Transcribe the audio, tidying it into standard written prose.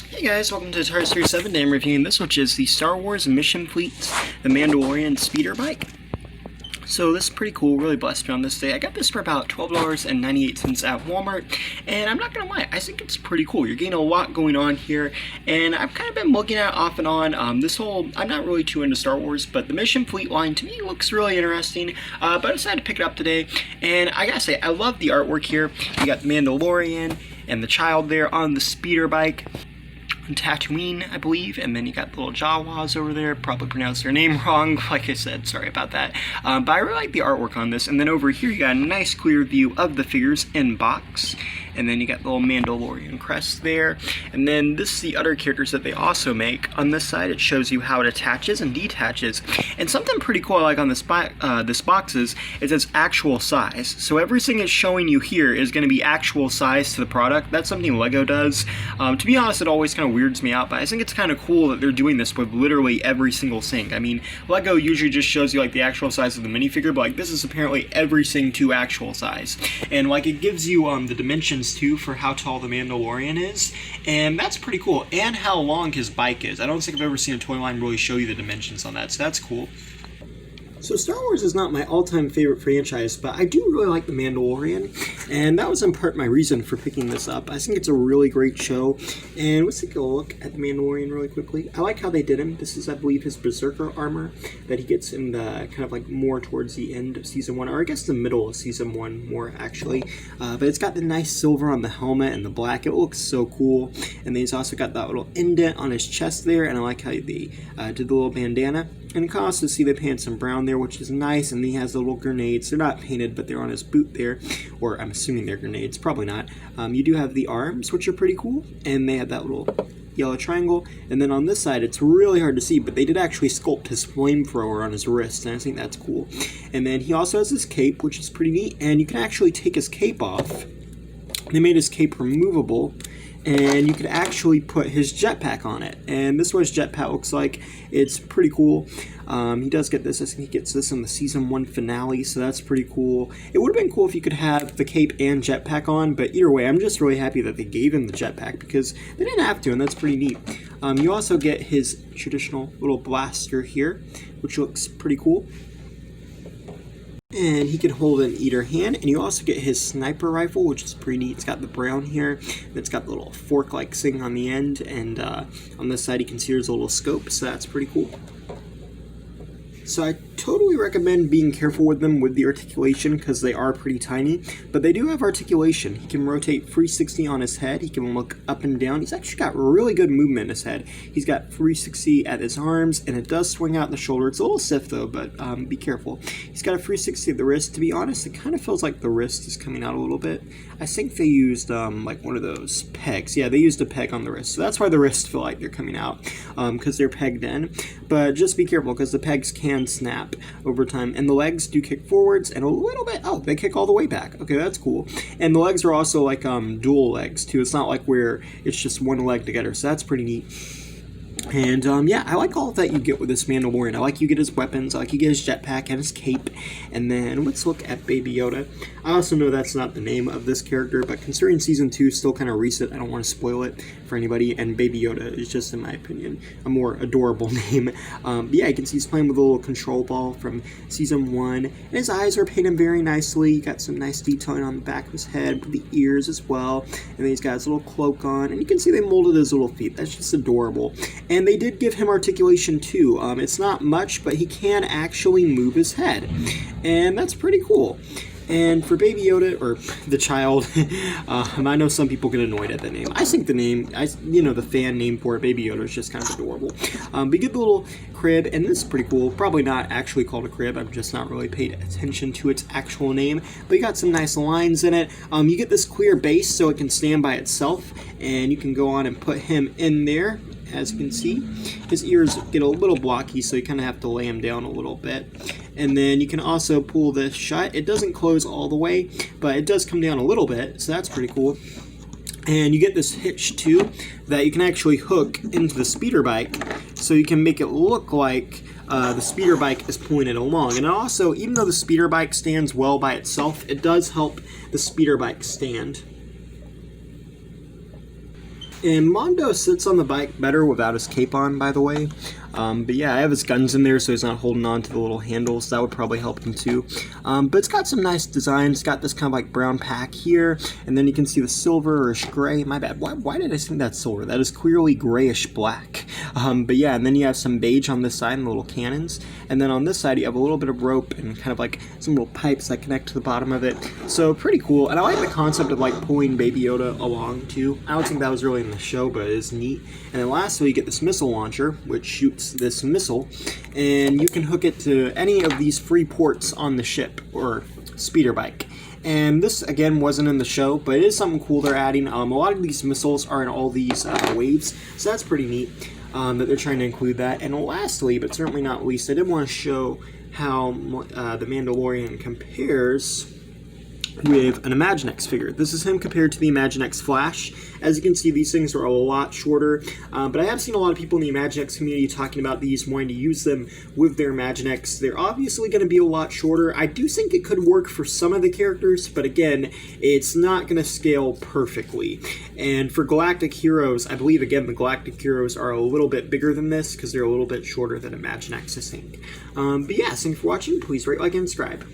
Hey guys, welcome to Tar Series 7. Today I'm reviewing this, which is the Star Wars Mission Fleet's The Mandalorian Speeder Bike. So this is pretty cool, really blessed me on this day. I got this for about $12.98 at Walmart, and I'm not gonna lie, I think it's pretty cool. You're getting a lot going on here, and I've kind of been looking at it off and on. I'm not really too into Star Wars, but the Mission Fleet line to me looks really interesting, but I decided to pick it up today, and I gotta say, I love the artwork here. You got the Mandalorian and the child there on the speeder bike. Tatooine, I believe, and then you got the little Jawas over there, probably pronounced their name wrong, like I said, sorry about that, but I really like the artwork on this. And then over here you got a nice clear view of the figures in box, and then you got the little Mandalorian crest there, and then this is the other characters that they also make. On this side it shows you how it attaches and detaches, and something pretty cool I like on this box is it says actual size, so everything it's showing you here is going to be actual size to the product. That's something Lego does. To be honest, it always kind of weirds me out, but I think it's kind of cool that they're doing this with literally every single thing. I mean, Lego usually just shows you like the actual size of the minifigure, but like this is apparently everything to actual size, and like it gives you the dimensions too for how tall the Mandalorian is, and that's pretty cool, and how long his bike is. I don't think I've ever seen a toy line really show you the dimensions on that, so that's cool. So Star Wars is not my all-time favorite franchise, but I do really like The Mandalorian, and that was in part my reason for picking this up. I think it's a really great show, and let's take a look at The Mandalorian really quickly. I like how they did him. This is, I believe, his Berserker armor that he gets in the kind of like more towards the end of Season 1, or I guess the middle of Season 1 more, actually. But it's got the nice silver on the helmet and the black. It looks so cool, and then he's also got that little indent on his chest there, and I like how they did the little bandana. And you can also see the pants in brown there, which is nice, and he has the little grenades. They're not painted, but they're on his boot there, or I'm assuming they're grenades, probably not. You do have the arms, which are pretty cool, and they have that little yellow triangle, and then on this side, it's really hard to see, but they did actually sculpt his flamethrower on his wrist, and I think that's cool. And then he also has his cape, which is pretty neat, and you can actually take his cape off. They made his cape removable, and you could actually put his jetpack on it, and this is what his jetpack looks like. It's pretty cool. He does get this. I think he gets this in the Season 1 finale, so that's pretty cool. It would have been cool if you could have the cape and jetpack on, but either way, I'm just really happy that they gave him the jetpack, because they didn't have to, and that's pretty neat. You also get his traditional little blaster here, which looks pretty cool. And he can hold it in either hand, and you also get his sniper rifle, which is pretty neat. It's got the brown here, and it's got the little fork-like thing on the end, and on this side you can see there's a little scope, so that's pretty cool. So I totally recommend being careful with them with the articulation, because they are pretty tiny, but they do have articulation. He can rotate 360 on his head, he can look up and down. He's actually got really good movement in his head. He's got 360 at his arms, and it does swing out the shoulder. It's a little stiff though, but be careful. He's got a 360 at the wrist. To be honest, it kind of feels like the wrist is coming out a little bit. I think they used like one of those pegs. Yeah, they used a peg on the wrist, so that's why the wrists feel like they're coming out, because they're pegged in. But just be careful, because the pegs can snap over time, and the legs do kick forwards and a little bit. Oh, they kick all the way back. Okay, that's cool. And the legs are also like dual legs too. It's not like where it's just one leg together, so that's pretty neat. And yeah, I like all that you get with this Mandalorian. I like you get his weapons, I like you get his jetpack and his cape. And then let's look at Baby Yoda. I also know that's not the name of this character, but considering Season 2 is still kind of recent, I don't want to spoil it for anybody, and Baby Yoda is just, in my opinion, a more adorable name. But yeah, you can see he's playing with a little control ball from Season 1, and his eyes are painted very nicely. You got some nice detailing on the back of his head, the ears as well, and then he's got his little cloak on, and you can see they molded his little feet. That's just adorable. And they did give him articulation too. It's not much, but he can actually move his head, and that's pretty cool. And for Baby Yoda, or the child, I know some people get annoyed at the name. I think the name, the fan name for it, Baby Yoda, is just kind of adorable. But you get the little crib, and this is pretty cool. Probably not actually called a crib. I've just not really paid attention to its actual name. But you got some nice lines in it. You get this clear base so it can stand by itself, and you can go on and put him in there. As you can see, his ears get a little blocky, so you kind of have to lay him down a little bit. And then you can also pull this shut. It doesn't close all the way, but it does come down a little bit, so that's pretty cool. And you get this hitch too that you can actually hook into the speeder bike, so you can make it look like the speeder bike is pointed along. And also, even though the speeder bike stands well by itself, it does help the speeder bike stand. And Mondo sits on the bike better without his cape on, by the way. But yeah, I have his guns in there so he's not holding on to the little handles. That would probably help him too. But it's got some nice designs. It's got this kind of like brown pack here. And then you can see the silverish gray. My bad. Why did I think that's silver? That is clearly grayish black. But yeah, and then you have some beige on this side and the little cannons. And then on this side you have a little bit of rope and kind of like some little pipes that connect to the bottom of it. So pretty cool. And I like the concept of like pulling Baby Yoda along too. I don't think that was really in the show, but it is neat. And then lastly, you get this missile launcher, which shoots this missile, and you can hook it to any of these free ports on the ship or speeder bike. And this again wasn't in the show, but it is something cool they're adding. A lot of these missiles are in all these waves, so that's pretty neat that they're trying to include that. And lastly, but certainly not least, I did want to show how the Mandalorian compares with an Imaginext figure. This is him compared to the Imaginext Flash. As you can see, these things are a lot shorter, but I have seen a lot of people in the Imaginext community talking about these, wanting to use them with their Imaginext. They're obviously going to be a lot shorter. I do think it could work for some of the characters, but again, it's not going to scale perfectly. And for Galactic Heroes, I believe, again, the Galactic Heroes are a little bit bigger than this, because they're a little bit shorter than Imaginext, I think. But yeah, thanks for watching. Please rate, like, and subscribe.